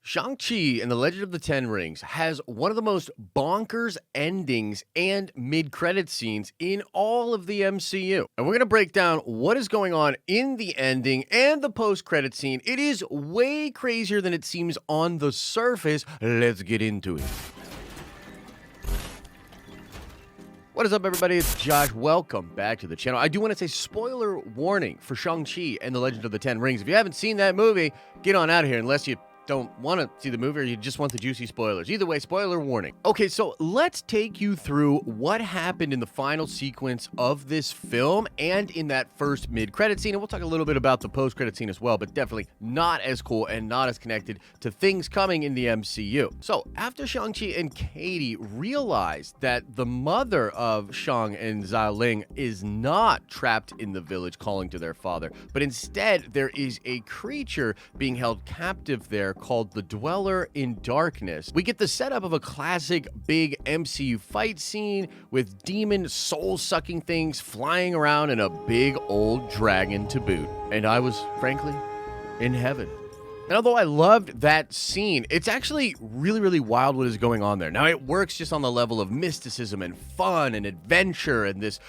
Shang Chi and the Legend of the Ten Rings has one of the most bonkers endings and mid-credit scenes in all of the MCU. And we're going to break down what is going on in the ending and the post-credit scene. It is way crazier than it seems on the surface. Let's get into it. What is up, everybody? It's Josh. Welcome back to the channel. I do want to say spoiler warning for Shang-Chi and the Legend of the Ten Rings. If you haven't seen that movie, get on out of here unless you don't want to see the movie or you just want the juicy spoilers. Either way, spoiler warning. Okay, so let's take you through what happened in the final sequence of this film and in that first mid-credit scene. And we'll talk a little bit about the post-credit scene as well, but definitely not as cool and not as connected to things coming in the MCU. So after Shang-Chi and Katie realized that the mother of Shang and Xialing is not trapped in the village calling to their father, but instead there is a creature being held captive there called the Dweller in Darkness. We get the setup of a classic big MCU fight scene with demon soul-sucking things flying around and a big old dragon to boot. And I was, frankly, in heaven. And although I loved that scene, it's actually really wild what is going on there. Now, it works just on the level of mysticism and fun and adventure and this,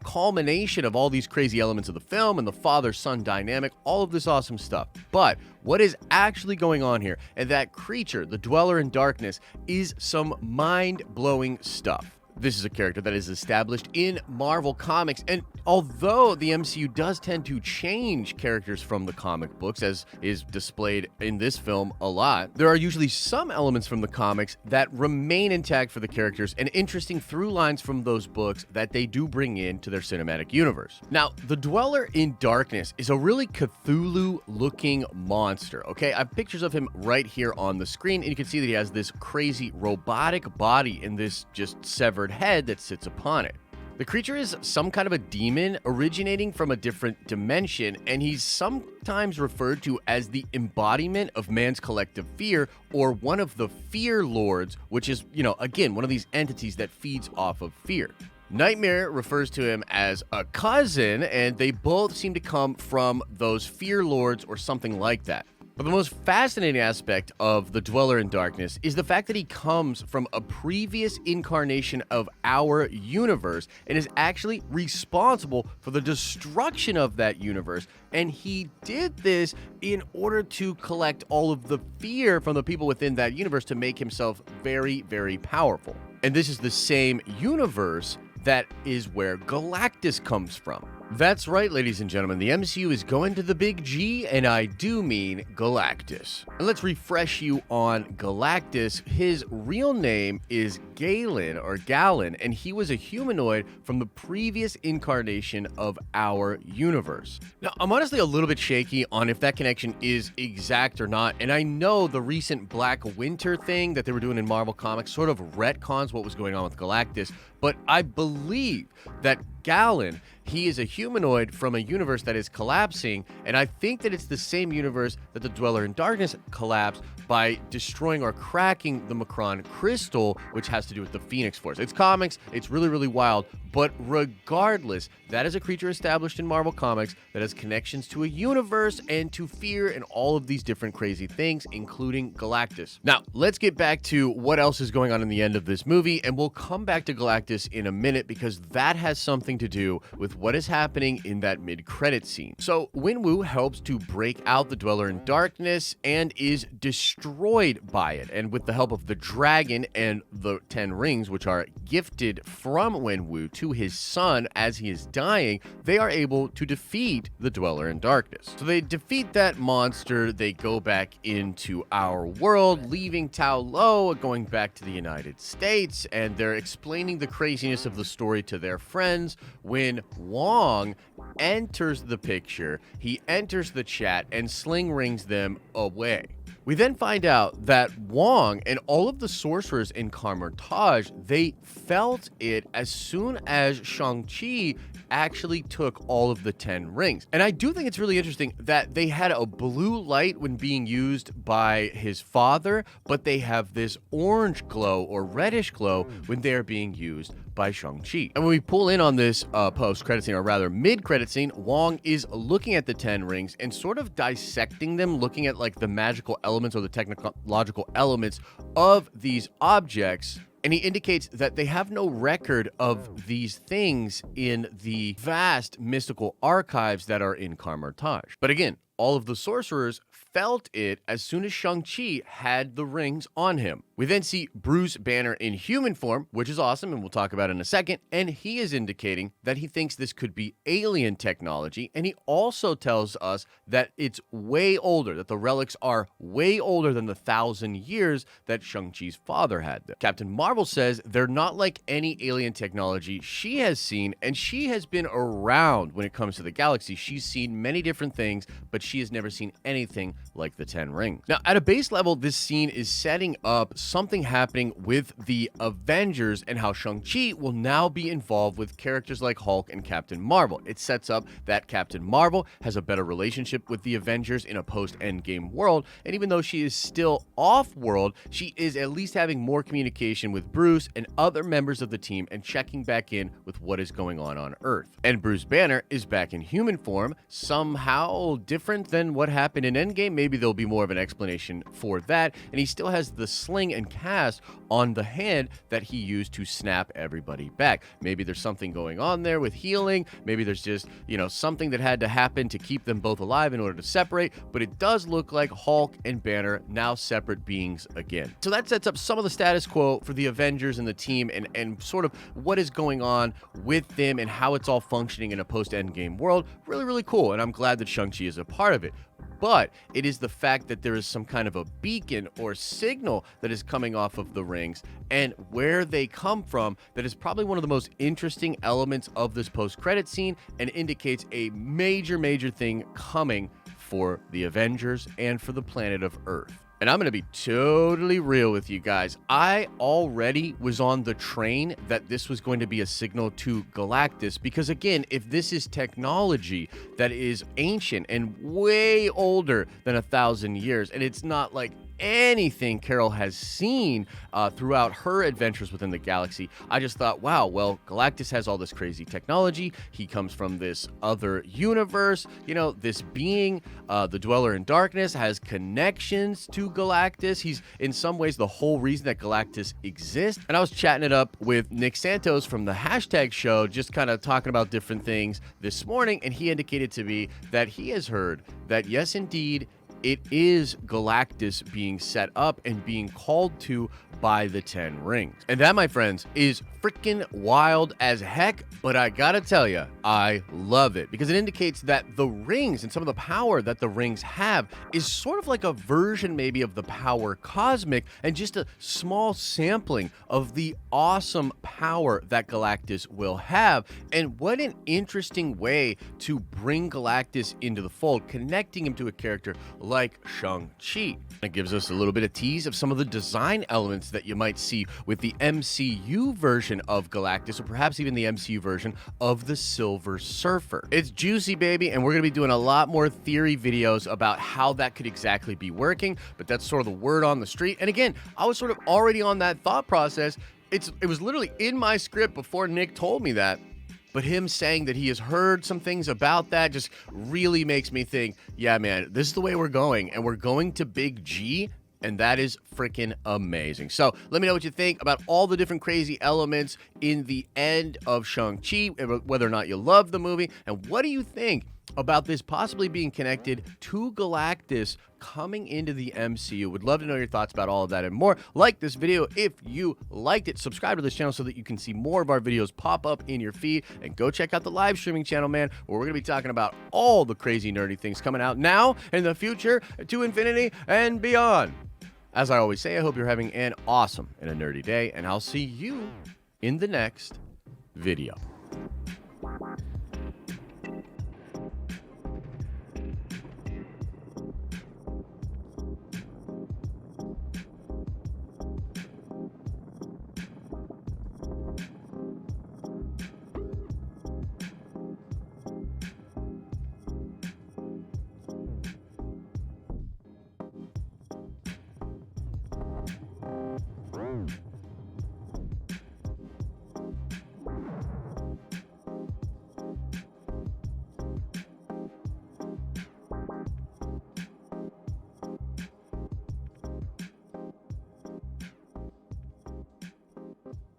culmination of all these crazy elements of the film and the father-son dynamic, all of this awesome stuff. But what is actually going on here, and that creature, the Dweller in Darkness, is some mind-blowing stuff. This is a character that is established in Marvel Comics, and although the MCU does tend to change characters from the comic books, as is displayed in this film a lot, there are usually some elements from the comics that remain intact for the characters and interesting through lines from those books that they do bring into their cinematic universe. Now, the Dweller in Darkness is a really Cthulhu-looking monster, okay? I have pictures of him right here on the screen, and you can see that he has this crazy robotic body and this just severed head that sits upon it. The creature is some kind of a demon originating from a different dimension, and he's sometimes referred to as the embodiment of man's collective fear, or one of the fear lords, which is, again, one of these entities that feeds off of fear. Nightmare refers to him as a cousin, and they both seem to come from those fear lords or something like that. But the most fascinating aspect of the Dweller in Darkness is the fact that he comes from a previous incarnation of our universe and is actually responsible for the destruction of that universe. And he did this in order to collect all of the fear from the people within that universe to make himself very powerful. And this is the same universe that is where Galactus comes from. That's right, ladies and gentlemen, the MCU is going to the big G, and I do mean Galactus. And let's refresh you on Galactus. His real name is Galen, and he was a humanoid from the previous incarnation of our universe. Now, I'm honestly a little bit shaky on if that connection is exact or not, and I know the recent Black Winter thing that they were doing in Marvel Comics sort of retcons what was going on with Galactus, but I believe that Galen, he is a humanoid from a universe that is collapsing, and I think that it's the same universe that the Dweller in Darkness collapsed by destroying or cracking the Macron crystal, which has to do with the Phoenix Force. It's comics, it's really wild, but regardless, that is a creature established in Marvel Comics that has connections to a universe and to fear and all of these different crazy things, including Galactus. Now, let's get back to what else is going on in the end of this movie, and we'll come back to Galactus in a minute because that has something to do with what is happening in that mid-credit scene. So, Wenwu helps to break out the Dweller in Darkness and is destroyed by it, and with the help of the dragon and the 10 rings, which are gifted from Wenwu to his son as he is dying, they are able to defeat the Dweller in Darkness. So they defeat that monster, they go back into our world, leaving Tao Lo, going back to the United States, and they're explaining the craziness of the story to their friends when Wong enters the picture, he enters the chat, and sling rings them away. We then find out that Wong and all of the sorcerers in Kamar-Taj, they felt it as soon as Shang-Chi actually took all of the 10 rings. And I do think it's really interesting that they had a blue light when being used by his father, but they have this orange glow or reddish glow when they're being used by Shang-Chi. And when we pull in on this post-credit scene, or rather mid-credit scene, Wong is looking at the 10 rings and sort of dissecting them, looking at like the magical elements or the technological elements of these objects. And he indicates that they have no record of these things in the vast mystical archives that are in Kamar-Taj. But again, all of the sorcerers felt it as soon as Shang-Chi had the rings on him. We then see Bruce Banner in human form, which is awesome, and we'll talk about in a second, and he is indicating that he thinks this could be alien technology, and he also tells us that it's way older, that the relics are way older than the 1,000 years that Shang-Chi's father had them. Captain Marvel says they're not like any alien technology she has seen, and she has been around when it comes to the galaxy. She's seen many different things, but she has never seen anything like the 10 rings. Now, at a base level, this scene is setting up something happening with the Avengers and how Shang-Chi will now be involved with characters like Hulk and Captain Marvel. It sets up that Captain Marvel has a better relationship with the Avengers in a post-Endgame world, and even though she is still off-world, she is at least having more communication with Bruce and other members of the team and checking back in with what is going on Earth. And Bruce Banner is back in human form, somehow different than what happened in Endgame. Maybe there'll be more of an explanation for that. And he still has the sling and cast on the hand that he used to snap everybody back. Maybe there's something going on there with healing. Maybe there's just, something that had to happen to keep them both alive in order to separate. But it does look like Hulk and Banner now separate beings again. So that sets up some of the status quo for the Avengers and the team and sort of what is going on with them and how it's all functioning in a post-Endgame world. Really, really cool. And I'm glad that Shang-Chi is a part of it. But it is the fact that there is some kind of a beacon or signal that is coming off of the rings and where they come from that is probably one of the most interesting elements of this post-credit scene and indicates a major thing coming for the Avengers and for the planet of Earth. And I'm going to be totally real with you guys. I already was on the train that this was going to be a signal to Galactus because, again, if this is technology that is ancient and way older than 1,000 years, and it's not like anything Carol has seen throughout her adventures within the galaxy, I just thought, wow, well, Galactus has all this crazy technology. He comes from this other universe. This being, the Dweller in Darkness, has connections to Galactus. He's in some ways the whole reason that Galactus exists. And I was chatting it up with Nick Santos from the Hashtag Show, just kind of talking about different things this morning, and he indicated to me that he has heard that, yes, indeed, it is Galactus being set up and being called to by the 10 rings. And that, my friends, is freaking wild as heck, but I gotta tell you, I love it because it indicates that the rings and some of the power that the rings have is sort of like a version maybe of the power cosmic and just a small sampling of the awesome power that Galactus will have. And what an interesting way to bring Galactus into the fold, connecting him to a character like Shang-Chi. It gives us a little bit of tease of some of the design elements that you might see with the MCU version of Galactus, or perhaps even the MCU version of the Silver Surfer. It's juicy, baby, and we're going to be doing a lot more theory videos about how that could exactly be working, but that's sort of the word on the street. And again, I was sort of already on that thought process. It was literally in my script before Nick told me that. But him saying that he has heard some things about that just really makes me think, yeah, man, this is the way we're going. And we're going to Big G, and that is freaking amazing. So let me know what you think about all the different crazy elements in the end of Shang-Chi, whether or not you love the movie. And what do you think about this possibly being connected to Galactus coming into the MCU? Would love to know your thoughts about all of that and more. Like this video if you liked it. Subscribe to this channel so that you can see more of our videos pop up in your feed. And go check out the live streaming channel, man, where we're going to be talking about all the crazy nerdy things coming out now, in the future, to infinity and beyond. As I always say, I hope you're having an awesome and a nerdy day, and I'll see you in the next video.